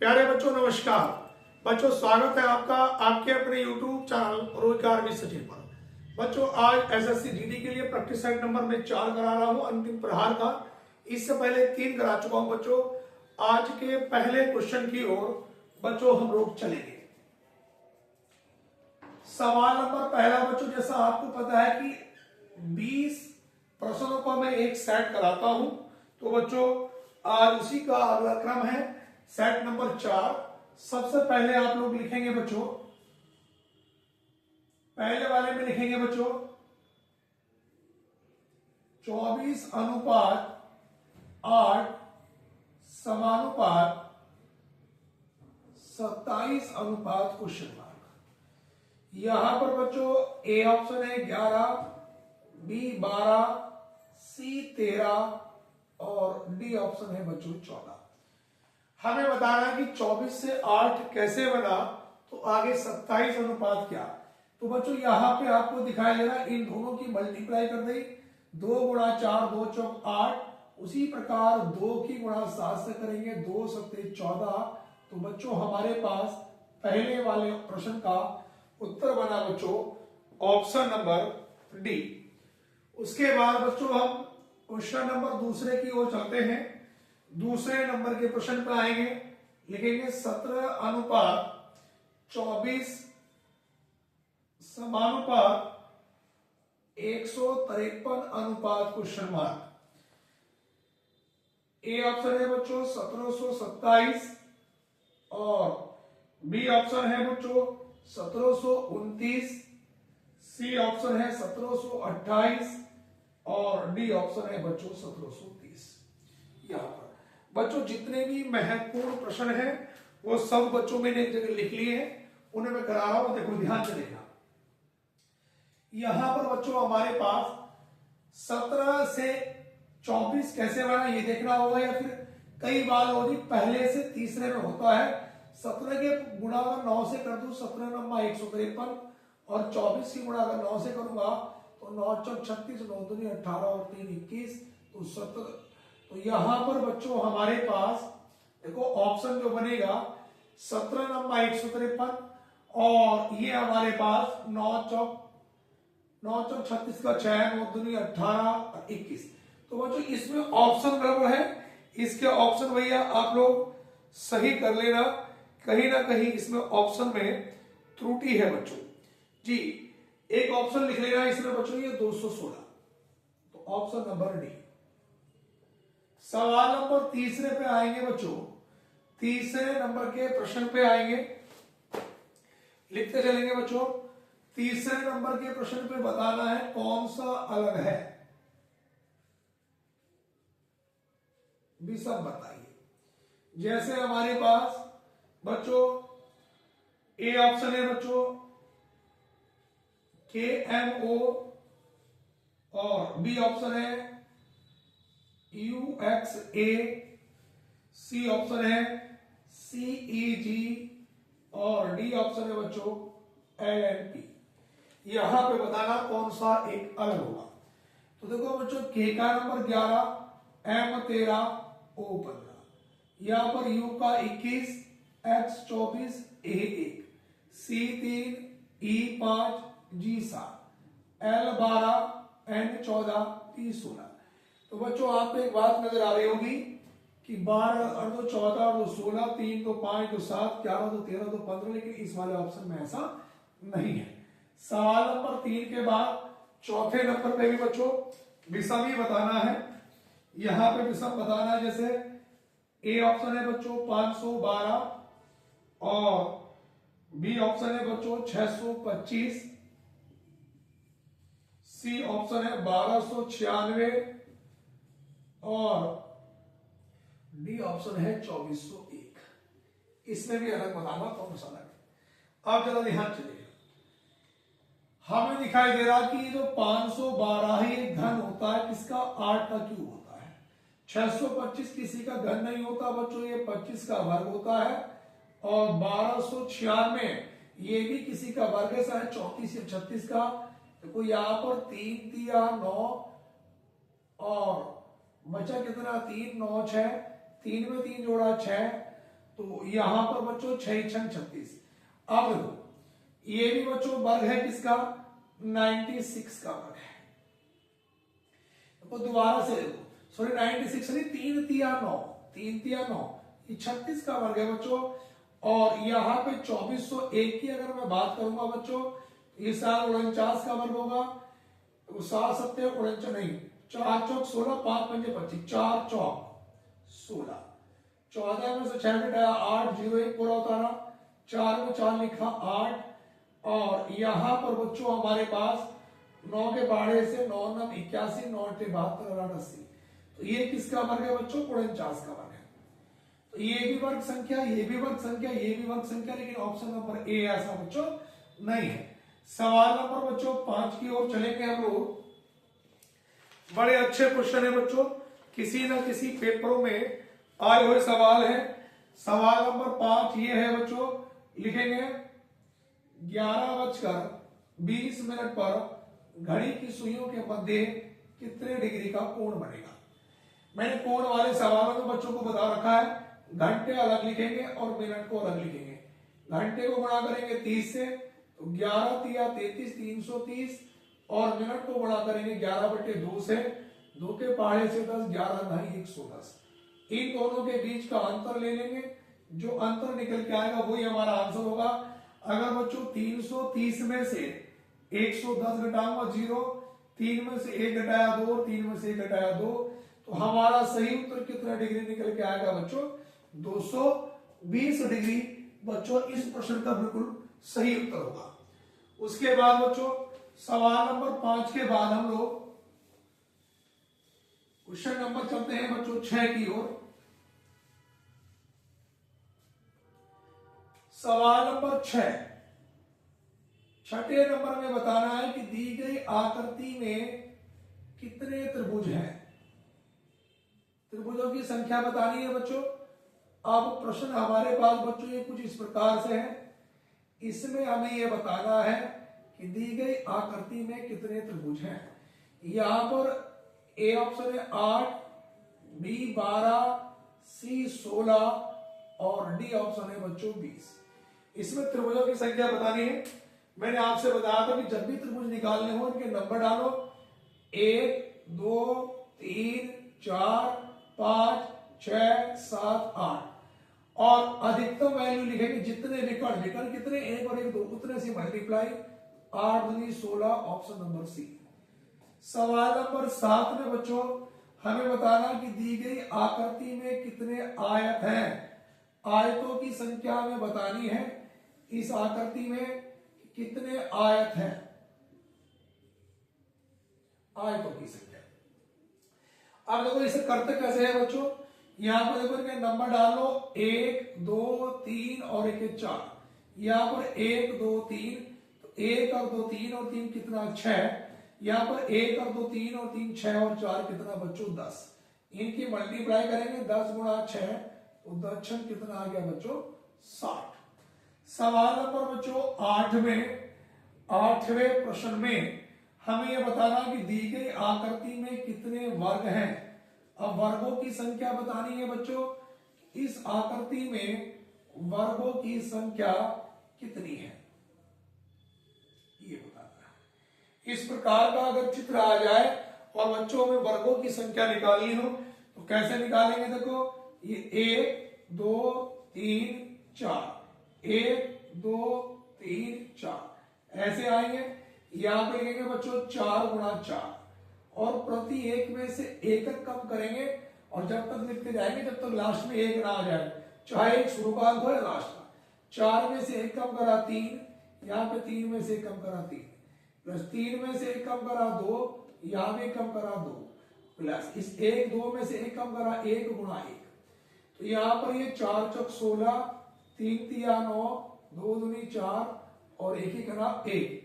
प्यारे बच्चों नमस्कार। बच्चों स्वागत है आपका आपके अपने YouTube चैनल रोजगार भी सचिव पर। बच्चों आज एसएससी जीडी के लिए प्रैक्टिस सेट नंबर में 4 करा रहा हूं अंतिम प्रहार का। इससे पहले 3 करा चुका हूं बच्चों। आज के पहले क्वेश्चन की ओर बच्चों हम लोग चलेंगे। सवाल नंबर पहला बच्चों, जैसा आपको पता है कि 20 प्रश्नों का मैं एक सेट कराता हूं, तो बच्चों आज उसी का अगला क्रम है सेट नंबर 4। सबसे पहले आप लोग लिखेंगे बच्चों, पहले वाले में लिखेंगे बच्चों 24:8 समानुपात 27 क्वेश्चन मार्क। यहां पर बच्चों ए ऑप्शन है 11, बी 12, सी 13 और डी ऑप्शन है बच्चों 14। हमें बताना है कि 24 से 8 कैसे बना, तो आगे 27 क्या। तो बच्चों यहाँ पे आपको दिखाई दे रहा है इन दोनों की मल्टीप्लाई कर दी, 2 गुणा 4 2 चौक 8। उसी प्रकार 2 की गुणा 7 से करेंगे, 2 सत्ते 14। तो बच्चों हमारे पास पहले वाले प्रश्न का उत्तर बना बच्चों ऑप्शन नंबर डी। उसके बाद बच्चों हम क्वेश्चन नंबर दूसरे की ओर चलते हैं। दूसरे नंबर के प्रश्न पर आएंगे, लिखेंगे 17:24 समानुपात 153 क्वेश्चन मार्क। ए ऑप्शन है बच्चों 1727 और बी ऑप्शन है बच्चों 1729, सी ऑप्शन है 1728 और डी ऑप्शन है बच्चों 1730। यहां पर बच्चों जितने भी महत्वपूर्ण प्रश्न हैं वो सब बच्चों मैंने एक जगह लिख लिए हैं, उन्हें मैं करा रहा हूं, देखो ध्यान से देखना। यहां पर बच्चों हमारे पास 17 से 24 कैसे बना ये देखना होगा, या फिर कई बार होगी पहले से तीसरे में होता है। 17 के गुणा अगर 9 से कर दूं 17 नंबर 153 और 24 की गुणा अगर 9 से करूंगा तो 9 चौक 36, 9 दूनी 18 और 3 21, तो 17। तो यहां पर बच्चों हमारे पास देखो ऑप्शन जो बनेगा 17 नंबर 153 और ये हमारे पास 9 चौक 36 का 6, 9 दूनी 18 और 21। तो बच्चों इसमें ऑप्शन गड़बड़ है, इसके ऑप्शन भैया आप लोग सही कर लेना, कहीं ना कहीं इसमें ऑप्शन में त्रुटि है बच्चों जी। एक ऑप्शन लिख लेना इसमें बच्चों ये 216, तो ऑप्शन नंबर डी। सवाल नंबर तीसरे पे आएंगे बच्चों, तीसरे नंबर के प्रश्न पे आएंगे, लिखते चलेंगे बच्चों। तीसरे नंबर के प्रश्न पे बताना है कौन सा अलग है, विषम बताइए। जैसे हमारे पास बच्चों ए ऑप्शन है बच्चों KMO और बी ऑप्शन है UXA, सी ऑप्शन है CEG और डी ऑप्शन है बच्चों LNP। यहां पे बताना कौन सा एक अलग होगा। तो देखो बच्चों के का नंबर 11, M 13, O 15, यहां पर U का 21, X 24, A 1, C 3, E 5, G 7, L 12, N 14, P 16। तो बच्चों आपको एक बात नजर आ रही होगी कि 12 और 2 14 और 2 16, 3 2 5 2 7 11 2 13 2 15, लेकिन इस वाले ऑप्शन में ऐसा नहीं है। सवाल नंबर 3 के बाद चौथे नंबर पे भी बच्चों विषम ही बताना है। यहां पे विषम बताना है, जैसे ए ऑप्शन है बच्चों 512 और बी ऑप्शन है बच्चों 625, सी ऑप्शन है 1296 और डी ऑप्शन है 2401। इसमें भी अलग बताना कौन सा अलग है। अब जरा ध्यान चलिए, हमें दिखाई दे रहा कि जो 512 ही एक घन होता है, किसका 8 का क्यूब होता है। 625 किसी का घन नहीं होता बच्चों, ये 25 का वर्ग होता है। और 1296 ये भी किसी का वर्ग है, शायद 34 या 36 का। देखो यहां पर 3 दिया 9 और बचा कितना 3 9 6, 3 में 3 जोड़ा 6 तो यहां पर बच्चों 6 छंग 36। अब देखो ये भी बच्चों वर्ग है किसका, 96 का वर्ग है। तो दोबारा से देखो, सॉरी 96 नहीं, 3 तिया 9, 3 तिया 9, ये 36 का वर्ग है बच्चों। और यहाँ पे 2401 की अगर मैं बात करूंगा बच्चों, ये 49 का वर्ग होगा। तो 7 सत्ते 49 नहीं, 4 चौक 16, 5 पंजे 25, 4 चौक 16, 14 में से 6 घटाया 8, 0 1 पूरा उतारा, 4 में 4 लिखा 8। और यहां पर बच्चों हमारे पास 9 के बाड़े से 9 9 81, 9 8 72, 80। तो ये किसका वर्ग है बच्चों, 49 का वर्ग है। तो ये भी वर्ग संख्या, ये भी वर्ग संख्या, ये भी वर्ग संख्या, लेकिन ऑप्शन नंबर ए ऐसा बच्चों नहीं है। सवाल नंबर बच्चों 5 की ओर चलेंगे हम लोग। बड़े अच्छे क्वेश्चन है बच्चों, किसी न किसी पेपरों में आए हुए सवाल है। सवाल नंबर 5 ये है बच्चों, लिखेंगे 11:20 पर घड़ी की सुइयों के मध्य कितने डिग्री का कोण बनेगा। मैंने कोण वाले सवालों में बच्चों को बता रखा है, घंटे अलग लिखेंगे और मिनट को अलग लिखेंगे। घंटे को गुणा करेंगे 30 से, तो 11 तिया 33, 330। और मिनट को गुणा करेंगे 11/2 से, 2 के पहाड़े से 10, 11 ढाई 110। इन दोनों के बीच का अंतर ले लेंगे, जो अंतर निकल के आएगा वही हमारा आंसर होगा। अगर बच्चों 330 में से 110 घटाऊंगा 0, 3 में से 1 घटाया 2, 3 में से 1 घटाया 2, तो हमारा सही उत्तर कितना डिग्री निकल के आएगा बच्चों, 220 डिग्री बच्चों इस प्रश्न का बिल्कुल सही उत्तर होगा। उसके बाद बच्चों सवाल नंबर 5 के बाद हम लोग क्वेश्चन नंबर चलते हैं बच्चों 6 की ओर। सवाल नंबर 6, छठे नंबर में बताना है कि दी गई आकृति में कितने त्रिभुज हैं। त्रिभुजों की संख्या बतानी है बच्चों। अब प्रश्न हमारे पास बच्चों ये कुछ इस प्रकार से है, इसमें हमें यह बताना है कि दी गई आकृति में कितने त्रिभुज हैं। यहां पर ए ऑप्शन है 8, बी 12, सी 16 और डी ऑप्शन है बच्चों 20। इसमें त्रिभुजों की संख्या बतानी है। मैंने आपसे बताया था कि जब भी त्रिभुज निकालने हो इनके नंबर डालो, 1 2 3 4 5 6 7 8 और अधिकतम वैल्यू लिखेंगे जितने विकर्ण, विकर्ण कितने 1 और 1 2 उतने से मल्टीप्लाई, 8 दूनी 16 ऑप्शन नंबर सी। सवाल नंबर 7 में बच्चों हमें बताना कि दी गई आकृति में कितने आयत हैं। आयतों की संख्या हमें बतानी है, इस आकृति में कितने आयत हैं, आयतों की संख्या। अब देखो इसे करते कैसे है बच्चों, यहां पर देखो इनके नंबर डालो, 1 2 3 और 1 4। यहां पर 1 2 3, तो 1 और 2 3 और 3 कितना 6। यहां पर 1 और 2 3 और 3 6 और 4 कितना बच्चों 10। इनकी मल्टीप्लाई करेंगे 10 गुणा 6, तो 10 छंग कितना आ गया बच्चों 60। सवाल नंबर बच्चों 8 में, 8वें प्रश्न में हमें यह बताना कि दी गई आकृति में कितने वर्ग हैं। अब वर्गों की संख्या बतानी है बच्चों, इस आकृति में वर्गों की संख्या कितनी है ये बताना है। इस प्रकार का अगर चित्र आ जाए और बच्चों में वर्गों की संख्या निकालनी हो तो कैसे निकालेंगे। देखो ये 1 2 3 4, 1 2 3 4 ऐसे आएंगे। यहां पे लिखेंगे बच्चों 4 गुणा 4 और प्रति एक में से एक कम करेंगे और जब तक लिखते जाएंगे जब तक लास्ट में 1 ना आ जाए, चाहे एक शुरू का अंक हो या लास्ट का। 4 में से 1 कम करा 3, यहाँ पे 3 में से 1 कम करा 3, प्लस 3 में से 1 कम करा 2, यहाँ पे कम करा 2, प्लस इस 1 2 में से 1 कम करा 1 गुणा 1। तो यहाँ पर ये 4 चौक 16, 3 तिया 9, 2 दूनी 4 और 1 ही करा 1,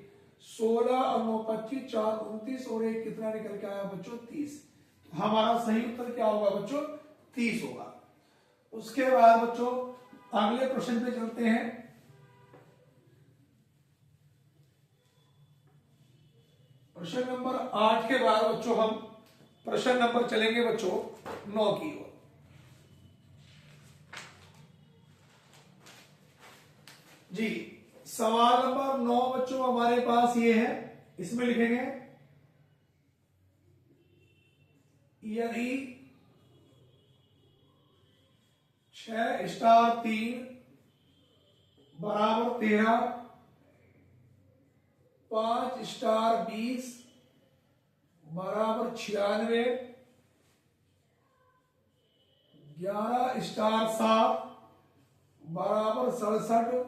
16 और 9 25, 4 29 और 1 कितना निकल के आया बच्चों 30। तो हमारा सही उत्तर क्या होगा बच्चों 30 होगा। उसके बाद बच्चों अगले प्रश्न पे चलते हैं। प्रश्न नंबर 8 के बाद बच्चों हम प्रश्न नंबर चलेंगे बच्चों 9 की ओर। जी सवाल नंबर 9 बच्चों हमारे पास ये है, इसमें लिखेंगे यदि 6 स्टार 3 बराबर 13, 5 स्टार 20 बराबर 96, 11 स्टार 7 बराबर 67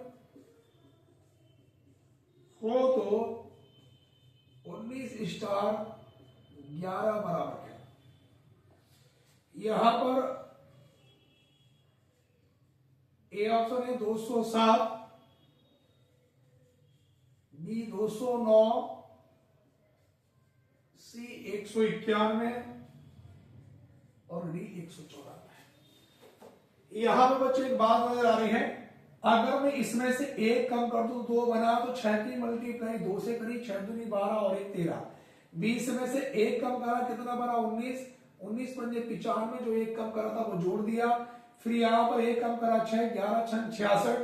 हो तो 19 स्टार 11 बराबर क्या। यहां पर ए ऑप्शन है 207, बी 209, सी 191 और डी 194। यहां पर बच्चों एक बात नजर आ रही है, अगर मैं इसमें से एक कम कर दूं 2 बना तो 6 की मल्टीप्लाई 2 से करी, 6 दूनी 12 और 1 13। 20 में से एक कम करा कितना बना 19, 19 पंजे 95, जो एक कम करा था वो जोड़ दिया। फिर यहां पर एक कम करा 6, 11 6 66,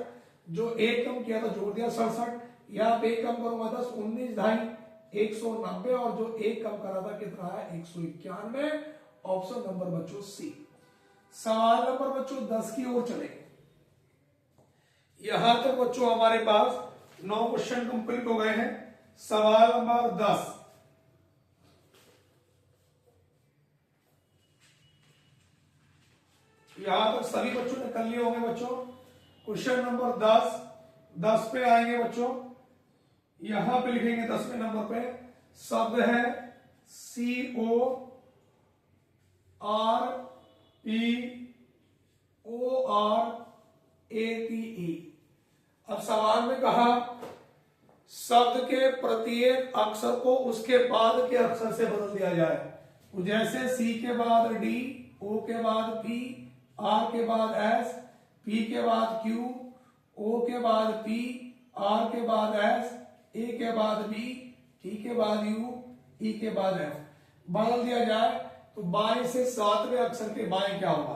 जो एक कम किया था जोड़ दिया 67। यहां पे एक कम करूंगा 10, 19 ढाई 190 और जो एक कम करा था कितना है 191। ऑप्शन नंबर बच्चों सी। सवाल नंबर बच्चों 10 की ओर चलेंगे। यहां तक बच्चों हमारे पास 9 क्वेश्चन कंप्लीट हो गए हैं। सवाल नंबर 10, यहां तक सभी बच्चों ने कर लिए होंगे बच्चों। क्वेश्चन नंबर 10 पे आएंगे बच्चों। यहां पे लिखेंगे 10वें नंबर पे शब्द है CORPORATE। अब सवाल में कहा शब्द के प्रत्येक अक्षर को उसके बाद के अक्षर से बदल दिया जाए। तो जैसे सी के बाद डी, ओ के बाद पी, आर के बाद एस, पी के बाद क्यू, ओ के बाद पी, आर के बाद एस, ए के बाद बी, टी के बाद यू, ई के बाद एफ बदल दिया जाए तो बाएं से 7वें अक्षर के बाएं क्या होगा।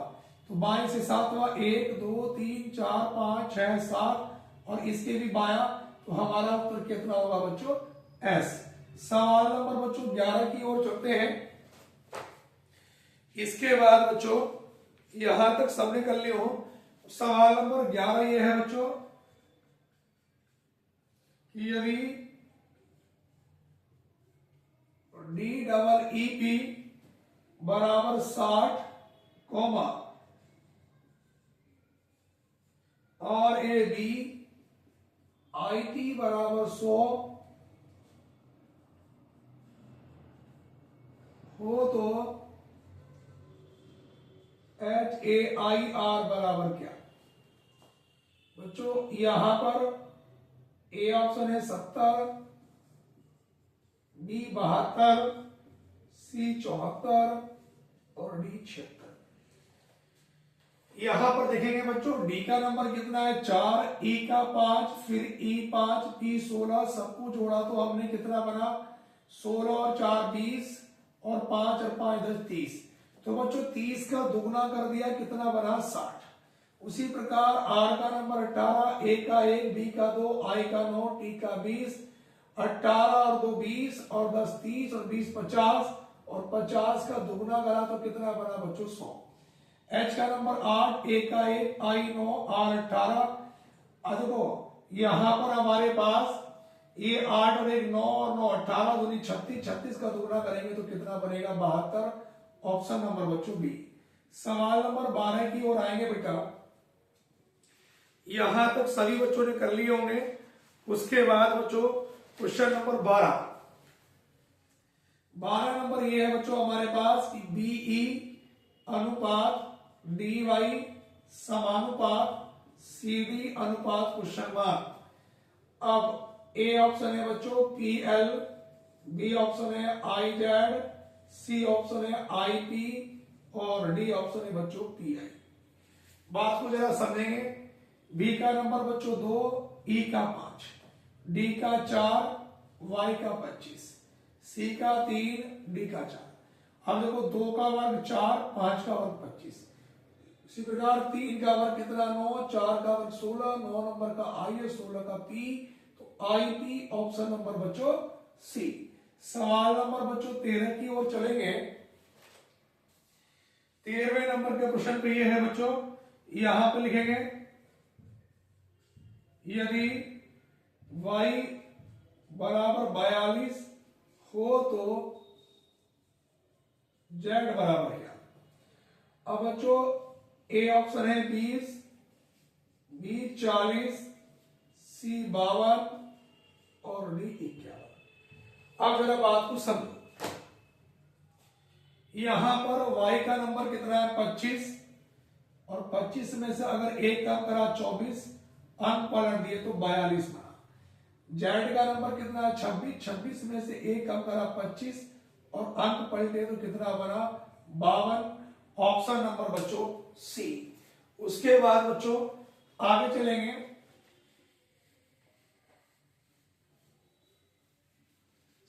तो बाएं से 7वां 1 2 3 4 5 6 7 और इसके भी बाया, तो हमारा उत्तर कितना होगा बच्चों एस। सवाल नंबर बच्चों 11 की ओर चलते हैं। इसके बाद बच्चों यहां तक सबने कर लिया हो। सवाल नंबर 11 ये है बच्चों कि यदि DEEP बराबर 60 कॉमा और AB IT बराबर 100 हो तो HAIR बराबर क्या। बच्चों यहां पर ए ऑप्शन है 70, बी 72, सी 74 और डी 76। यहां पर देखेंगे बच्चों डी का नंबर कितना है 4, ई का 5, फिर ई 5, पी 16, सबको जोड़ा तो हमने कितना बना 16 और 4 20 और 5 और 5 10 30। तो बच्चों 30 का दुगना कर दिया कितना बना 60। उसी प्रकार आर का नंबर 18, ए का 1, बी का 2, आई का 9, टी का 20, 18 और 2 20 और 10 30 और 20 50 और 50 का दुगना करा तो कितना बना बच्चों 100। एच का नंबर 8, ए का 1, आई 9, आर 18। देखो यहां पर हमारे पास ये 8 और 1 9 और 9 18 दूनी 36, 36 का दुगना करेंगे तो कितना बनेगा 72। ऑप्शन नंबर बच्चों बी। सवाल नंबर 12 की ओर आएंगे बेटा। यहां तक सभी बच्चों ने कर लिए होंगे। उसके बाद बच्चों क्वेश्चन नंबर 12 नंबर ये है बच्चों हमारे पास कि बीई अनुपात डीवाई समानुपात सीडी अनुपात क्वेश्चन मार्क। अब ए ऑप्शन है बच्चों पीएल, बी ऑप्शन है आईजेड, सी ऑप्शन है आईपी और डी ऑप्शन है बच्चों पीआई। बात को जरा समझेंगे। बी का नंबर बच्चों 2, ई का 5, डी का 4, वाई का 25, सी का 3, डी का 4। अब देखो 2 का वर्ग 4, 5 का वर्ग 25, इसी प्रकार 3 का वर्ग कितना 9, 4 का वर्ग 16, 9 नंबर का आई है, 16 का पी, तो आई पी ऑप्शन नंबर बच्चों सी। सवाल नंबर बच्चों 13 की ओर चलेंगे। 13वें नंबर के प्रश्न पे ये है बच्चों, यहां पे लिखेंगे यदि y बराबर 42 हो तो z बराबर क्या। अब बच्चों ए ऑप्शन है 20, बी 40, सी 52 और डी 51। अब जरा बात को समझो, यहां पर y का नंबर कितना है 25, और 25 में से अगर एक कम करा 24, अंक पलट दिए तो 42 बना। z का नंबर कितना है 26, 26 में से एक कम करा 25 और अंक पलटे तो कितना बना 52। ऑप्शन नंबर बच्चों सी। उसके बाद बच्चों आगे चलेंगे।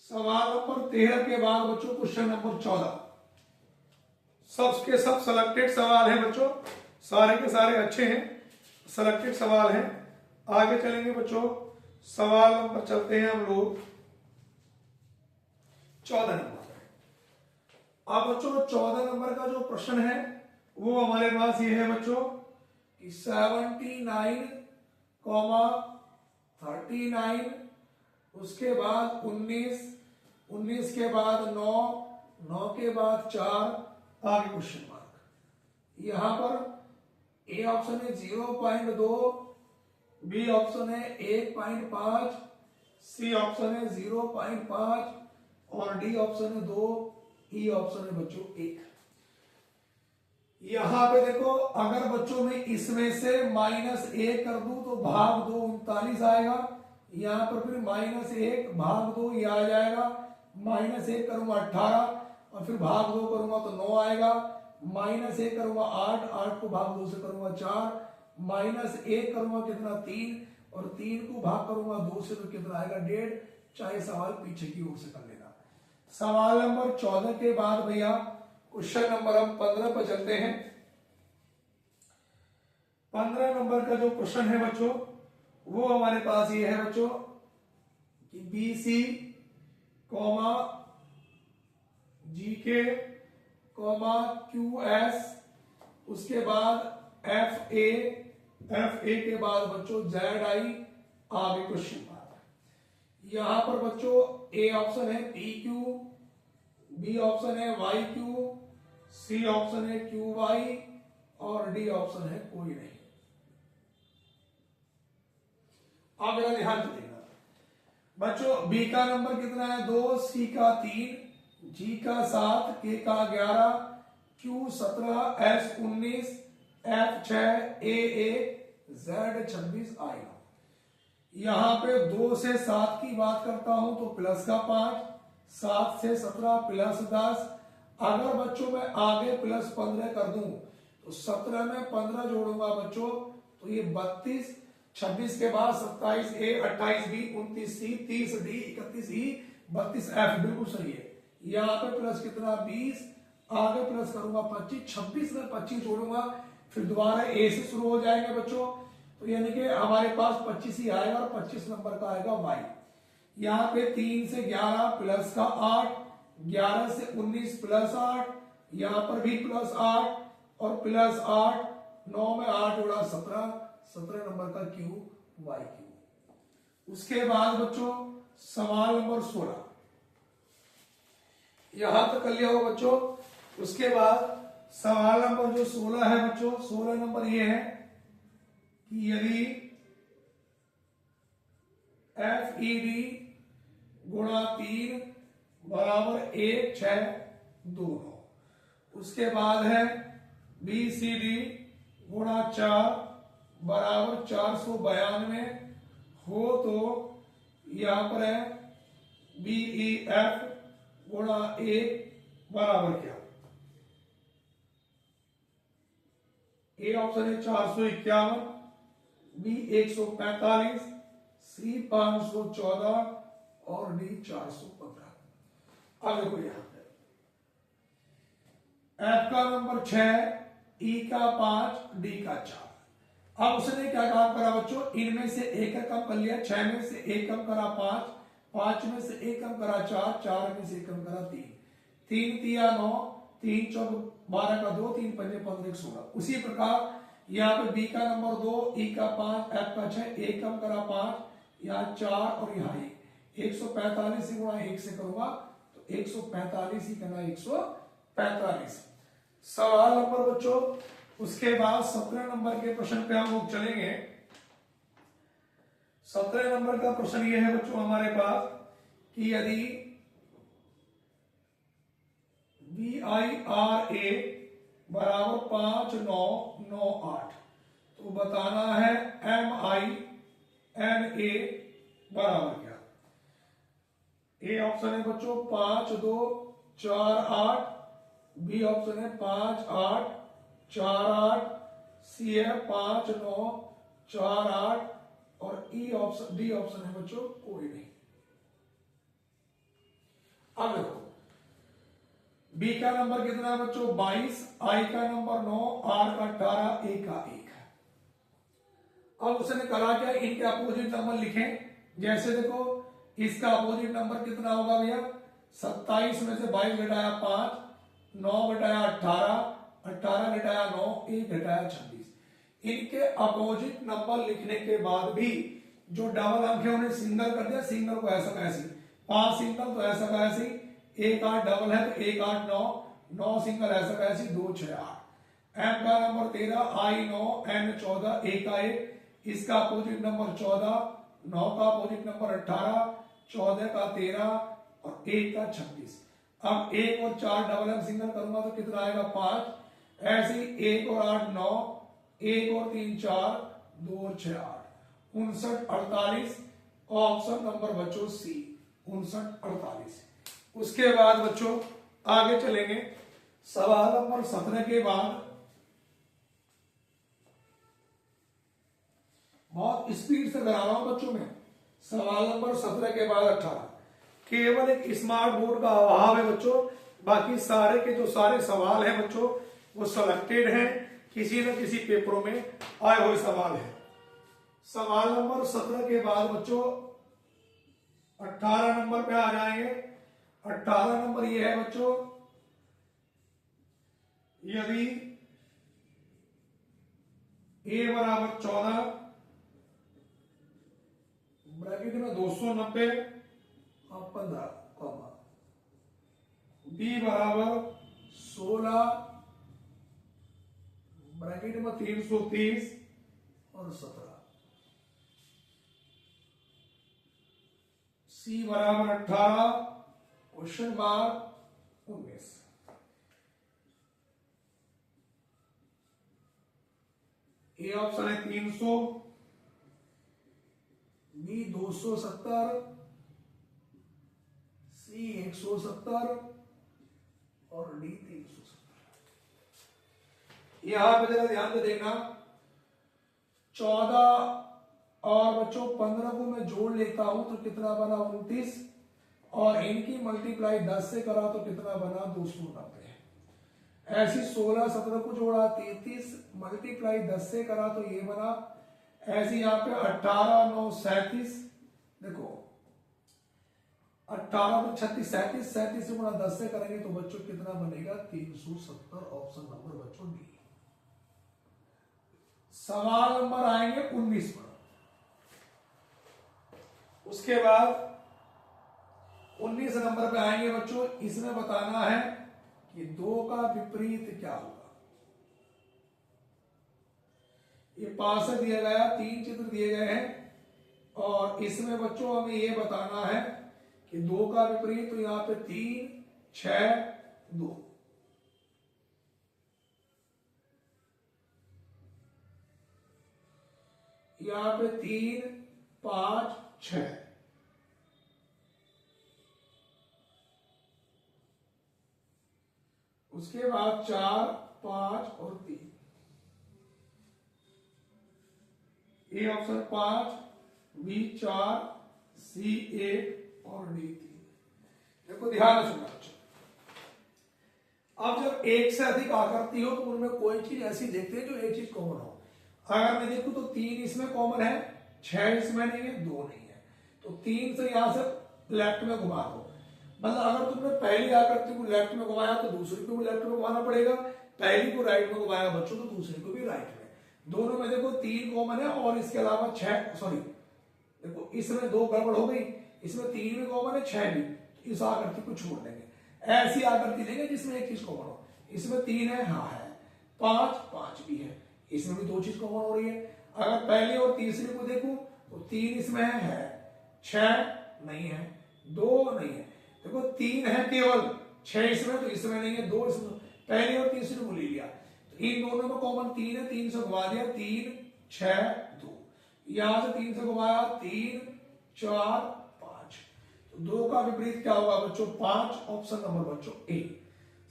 सवाल नंबर 13 के बाद बच्चों क्वेश्चन नंबर 14, सबके सब सिलेक्टेड सवाल है बच्चों, सारे के सारे अच्छे हैं, सिलेक्टेड सवाल हैं। आगे चलेंगे बच्चों, सवाल नंबर चलते हैं हम लोग 14 नंबर। अब बच्चों 14 नंबर का जो प्रश्न है वो हमारे पास ये है बच्चों कि 79, 39, उसके बाद 19, 19 के बाद 9, 9 के बाद 4, आगे क्वेश्चन मार्क। यहां पर ए ऑप्शन है 0.2, बी ऑप्शन है 1.5, सी ऑप्शन है 0.5 और डी ऑप्शन है 2, ई ऑप्शन है बच्चों 1। यहां पे देखो, अगर बच्चों में इसमें से -1 कर दूं तो भाग 2 39 आएगा। यहां पर फिर -1 भाग 2 ये आ जाएगा, -1 करूंगा 18 और फिर भाग 2 करूंगा तो 9 आएगा, -1 करूंगा 8, 8 को भाग 2 से करूंगा 4, -1 करूंगा कितना 3 और 3 को भाग करूंगा 2 से तो कितना आएगा 1.5। चाहे सवाल पीछे की ओर से कर लेना। सवाल नंबर 14 के बाद भैया क्वेश्चन नंबर हम 15 पर चलते हैं। 15 नंबर का जो क्वेश्चन है बच्चों वो हमारे पास ये है बच्चों कि बी सी कॉमा जी के कॉमा क्यू एस, उसके बाद एफ ए के बाद बच्चों जेड आई, आगे क्वेश्चन मार्क। यहां पर बच्चों ए ऑप्शन है पी क्यू, बी ऑप्शन है वाई क्यू, सी ऑप्शन है क्यू वाई और डी ऑप्शन है कोई नहीं। अब जरा ध्यान से देखना बच्चों, बी का नंबर कितना है 2, सी का 3, जी का 7, के का 11, क्यू 17, एस 19, एफ 6, ए 1, जेड 26, आई 9। यहां पे 2 से 7 की बात करता हूं तो प्लस का 5, 7 से 17 प्लस 10। अगर बच्चों मैं आगे प्लस 15 कर दूं तो 17 में 15 जोड़ूंगा बच्चों तो ये 32, 26 के बाद 27 ए, 28 बी, 29 सी, 30 डी, 31 ई, 32 एफ, बिल्कुल सही है। यहाँ पे प्लस कितना 20, आगे प्लस करूंगा 25, 26 में 25 जोड़ूंगा फिर दोबारा ए से शुरू हो जाएंगे बच्चों, तो यानी कि हमारे पास 25 ही आएगा और 25 नंबर का आएगा वाई। यहाँ पे 3 से 11 प्लस का 8, 11 से 19 प्लस 8, यहाँ पर भी प्लस 8 और प्लस 8, 9 में 8 जोड़ा 17, 17 नंबर का क्यू वाई क्यू। उसके बाद बच्चों सवाल नंबर 16, यहां तक कर लिया हो बच्चों। उसके बाद सवाल नंबर जो 16 है बच्चों, 16 नंबर ये है कि यदि एफ ई डी गुणा 3 बराबर 1, 6, 2, 9। उसके बाद है बी सी डी गुणा 4 बराबर 492 हो तो यहां पर है बी ई एफ गुणा 1 बराबर क्या। ए ऑप्शन है 451, बी 145, सी 514 और डी 415। अब देखो यहां पे एफ का नंबर 6, ई का 5, डी का 4। अब उसने क्या काम करा बच्चों, इनमें से एक कम कर लिया, 6 में से एक कम करा 5, 5 में से एक कम करा 4, 4 में से एक कम करा 3, 3 तिया 9, 3 चौक 12 का 2, 3 पंजे 15 16। उसी प्रकार यहाँ पे बी का नंबर 2, ई का 5, एफ का 6, एक कम करा 5, यहाँ 4 और यहाँ 1, 145 से गुणा 1 से करूंगा तो 145 ही करना, 145। सवाल नंबर बच्चों, उसके बाद 17 नंबर के प्रश्न पे हम लोग चलेंगे। 17 नंबर का प्रश्न ये है बच्चों हमारे पास कि यदि VIRA बराबर 5 9 9 8 तो बताना है MINA बराबर क्या। ए ऑप्शन है बच्चों 5 2 4 8, बी ऑप्शन है 5 8 4 8, सी है 5 9 4 8 और ई ऑप्शन डी ऑप्शन है बच्चों कोई नहीं। अब देखो बी का नंबर कितना है बच्चों 22, आई का नंबर 9, आर का 18, ए का 1। अब उसने कहा क्या, इनके अपोजिट नंबर लिखें। जैसे देखो इसका अपोजिट नंबर कितना होगा भैया, 27 में से 22 घटाया 5, 9 घटाया 18, 18 घटाया 9, 1 घटाया 26। इनके अपोजिट नंबर लिखने के बाद भी जो डबल अंक है उन्हें सिंगल कर दिया, सिंगल को ऐसा कैसे 5 सिंगल तो ऐसा कैसे 1 8 डबल है तो 1 8 9, 9 सिंगल ऐसा कैसे 2 6 8। एम का नंबर 13, आई 9, एन 14, ए का 1, इसका अपोजिट नंबर 14, 9 का अपोजिट नंबर 18, 14 का 13 और 1 का 26। अब 1 और 4 डबल अंक सिंगल करूंगा तो कितना आएगा 5। ऐसे ही 1 और 8 9, 1 और 3 4, 2 और 6 8, 59 48। ऑप्शन नंबर बच्चों सी 59 48। उसके बाद बच्चों आगे चलेंगे। सवाल नंबर 17 के बाद बहुत स्पीड से करा रहा हूं बच्चों में। सवाल नंबर 17 के बाद 18 केवल एक स्मार्ट बोर्ड का अभाव है बच्चों, बाकी सारे के जो सारे सवाल हैं बच्चों वो सिलेक्टेड हैं, किसी न किसी पेपरों में आए हुए सवाल हैं। सवाल नंबर 17 के बाद बच्चों 18 नंबर पे आ जाएंगे। 18 नंबर ये है बच्चों, यदि a बराबर 14 ब्रैकेट में 290 और 15 कॉमा, b बराबर 16 ब्रैकेट में 330 और 17, c बराबर 18 क्वेश्चन मार्क 19। ए ऑप्शन है 300, बी 270, सी 170 और डी 370। यहां पे जरा ध्यान से देखना, 14 और बच्चों 15 को मैं जोड़ लेता हूं तो कितना बना 29 और इनकी मल्टीप्लाई 10 से करा तो कितना बना 290। ऐसी 16 17 को जोड़ा 33 मल्टीप्लाई 10 से करा तो ये बना। ऐसी यहाँ पे 18 9 37, देखो 18 तो 36 37, 37 से गुणा 10 से करेंगे तो बच्चों कितना बनेगा 370। ऑप्शन नंबर बच्चों डी। सवाल नंबर आएंगे 19 पर। उसके बाद 19 नंबर पे आएंगे बच्चों, इसमें बताना है कि 2 का विपरीत क्या होगा। ये पास दिया गया, 3 चित्र दिए गए हैं और इसमें बच्चों हमें ये बताना है कि 2 का विपरीत, तो यहां पे 3 6 2, यहां पे 3 5 6, उसके बाद 4 5 और 3। ए ऑप्शन 5, बी 4, सी 1 और डी 3। देखो ध्यान से सुनना। अब जब एक से अधिक आकृति हो तो उनमें कोई चीज ऐसी देखते हैं जो एक चीज कॉमन हो। अगर मैं देखूं तो 3 इसमें कॉमन है, 6 इसमें नहीं है, 2 नहीं है, तो 3 से यहां से लेफ्ट में घुमा दो। मतलब अगर तुमने पहली आकृति को लेफ्ट में घुमाया तो दूसरी को भी लेफ्ट में घुमाना पड़ेगा, पहली को राइट में घुमाया बच्चों तो दूसरी को भी राइट में। दोनों में देखो 3 कॉमन है और इसके अलावा 6, सॉरी देखो इसमें 2 गड़बड़ हो गई, इसमें 3 भी कॉमन है, 6 भी, तो इस आकृति को छोड़ देंगे। ऐसी आकृति लेंगे जिसमें एक चीज कॉमन हो। इसमें 3 है, हाँ है, 5 भी है, इसमें भी 2 चीज कॉमन हो रही है। अगर पहली और तीसरी को देखूं तो 3 इसमें है, 6 नहीं है, 2 नहीं है। देखो 3 है केवल, 6 इसमें, तो इसमें नहीं है, 2 इसमें, पहली और तीसरी को ले लिया, तो इन दोनों में कॉमन 3 है, 3 से घुमा दिया, 3 6 2, यहां से 3 से घुमाया, 3 4 5, तो 2 का विपरीत क्या होगा बच्चों, 5, ऑप्शन नंबर बच्चों ए।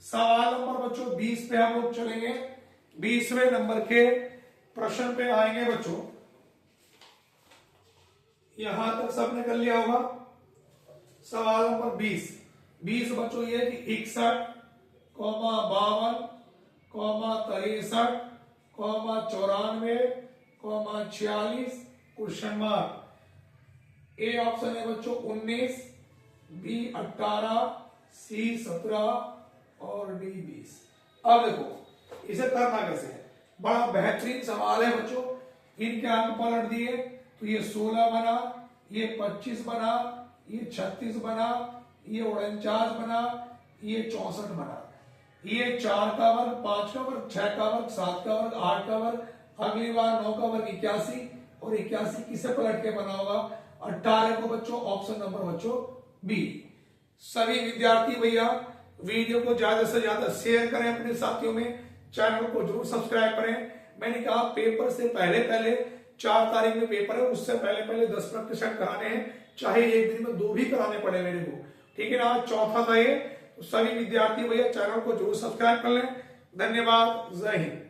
सवाल नंबर बच्चों 20 पे हम लोग चलेंगे, 20वें नंबर के प्रश्न पे आएंगे बच्चों। यहां तक सबने कर लिया होगा। सवाल नंबर 20 बच्चों ये कि 61, 52, 63, 94, 46, क्वेश्चन मार्क। ए ऑप्शन है बच्चों 19, बी 18, सी 17 और डी 20। अब देखो इसे करना कैसे है, बड़ा बेहतरीन सवाल है बच्चों। इनके अंक पलट दिए तो ये 16 बना, ये 25 बना, ये 36 बना, ये 49 बना, ये 64 बना, ये 4 का वर्ग, 5 का वर्ग, 6 का वर्ग, 7 का वर्ग, 8 का वर्ग, अगली बार 9 का वर्ग 81, और 81 किसे पलट के बना होगा, 18 को बच्चों, ऑप्शन नंबर बच्चों बी। सभी विद्यार्थी भैया वीडियो को ज्यादा से ज्यादा शेयर करें अपने साथियों में, चैनल को जरूर सब्सक्राइब करें। मैंने कहा पेपर से पहले 4 तारीख में पेपर है, उससे पहले 10% कराने हैं, चाहे एक दिन में 2 भी कराने पड़े मेरे को, ठीक है ना। आज चौथा था ये, तो सभी विद्यार्थी भैया चैनल को जरूर सब्सक्राइब कर लें। धन्यवाद, जय हिंद।